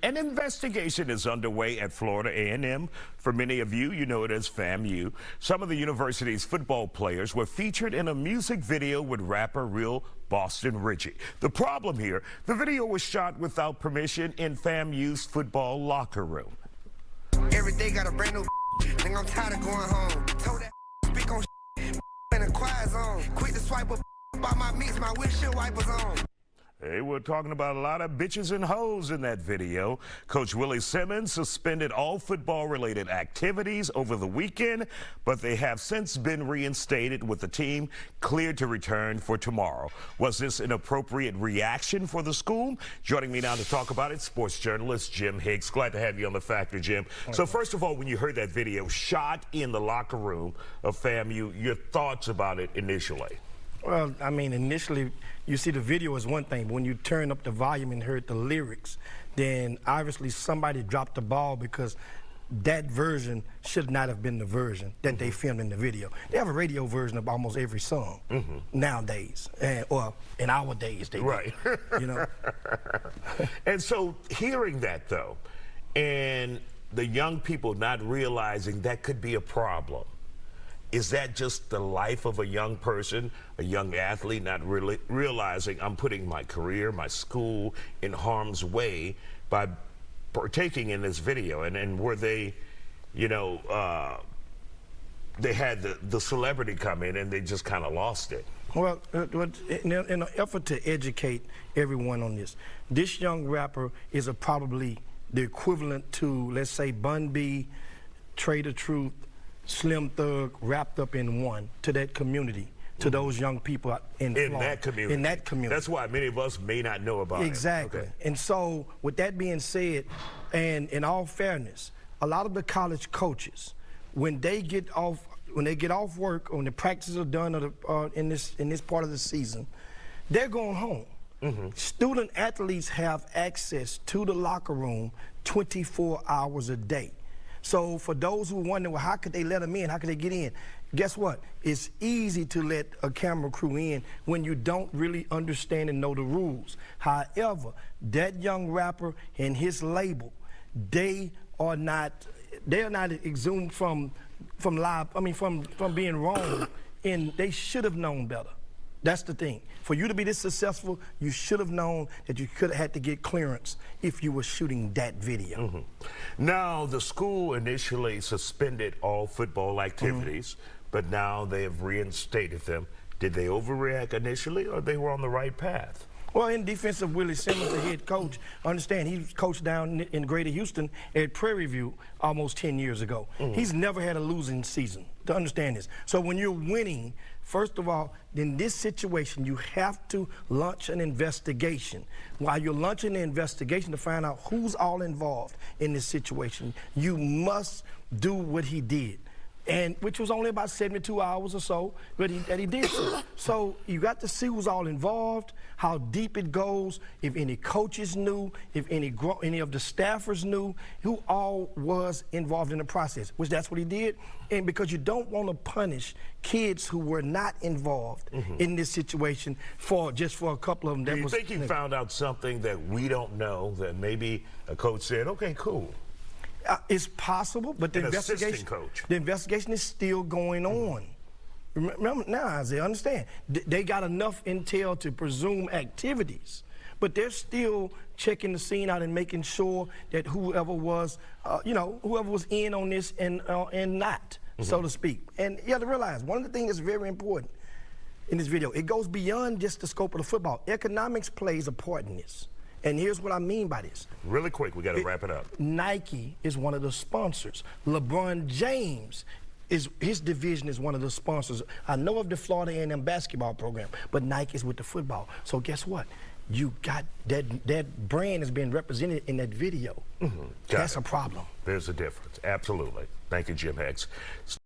An investigation is underway at Florida A&M. For many of you, you know it as FAMU. Some of the university's football players were featured in a music video with rapper Real Boston Richie. The problem here, the video was shot without permission in FAMU's football locker room. Every day got a brand new nigga, I'm tired of going home. Told that speak on in a quiet zone. Quick to swipe up by my mix, my windshield wipers on. Hey, we're talking about a lot of bitches and hoes in that video. Coach Willie Simmons suspended all football-related activities over the weekend, but they have since been reinstated with the team cleared to return for tomorrow. Was this an appropriate reaction for the school? Joining me now to talk about it, sports journalist Jim Hicks. Glad to have you on The Factor, Jim. So first of all, when you heard that video shot in the locker room of FAMU, your thoughts about it initially? Well, I mean, initially, you see the video is one thing, but when you turn up the volume and heard the lyrics, then obviously somebody dropped the ball because that version should not have been the version that they filmed in the video. They have a radio version of almost every song nowadays, or in our days, they right. do, you know. And so hearing that, though, and the young people not realizing that could be a problem, is that just the life of a young person, a young athlete, not really realizing I'm putting my career, my school in harm's way by partaking in this video? And were they, you know, they had the celebrity come in and they just kind of lost it? Well, in an effort to educate everyone on this young rapper is probably the equivalent to, let's say, Bun B, Trader Truth, Slim Thug wrapped up in one to that community, to those young people in Florida. That community. In that community. That's why many of us may not know about it. Exactly. Okay. And so, with that being said, and in all fairness, a lot of the college coaches, when they get off work, when the practices are done in this part of the season, they're going home. Student athletes have access to the locker room 24 hours a day. So for those who wonder, well, how could they let them in? How could they get in? Guess what? It's easy to let a camera crew in when you don't really understand and know the rules. However, that young rapper and his label, they are not exhumed from being wrong, and they should have known better. That's the thing. For you to be this successful, you should have known that you could have had to get clearance if you were shooting that video. Now, the school initially suspended all football activities, but now they have reinstated them. Did they overreact initially, or they were on the right path? Well, in defense of Willie Simmons, the head coach, understand he coached down in Greater Houston at Prairie View almost 10 years ago. He's never had a losing season, to understand this. So when you're winning, first of all, in this situation, you have to launch an investigation. While you're launching the investigation to find out who's all involved in this situation, you must do what he did. And which was only about 72 hours or so that he did so. So you got to see who's all involved, how deep it goes, if any coaches knew, if any of the staffers knew, who all was involved in the process, which that's what he did. And because you don't want to punish kids who were not involved in this situation just for a couple of them. Do you think he found out something that we don't know, that maybe a coach said, okay, cool? It's possible, but the investigation is still going on. Remember now, Isaiah, understand, they got enough intel to presume activities, but they're still checking the scene out and making sure that whoever was, whoever was in on this and not, so to speak. And you have to realize, one of the things that's very important in this video, it goes beyond just the scope of the football. Economics plays a part in this. And here's what I mean by this. Really quick, we got to wrap it up. Nike is one of the sponsors. LeBron James, his division is one of the sponsors. I know of the Florida A&M basketball program, but Nike is with the football. So guess what? You got that brand is being represented in that video. That's a problem. There's a difference, absolutely. Thank you, Jim Hicks.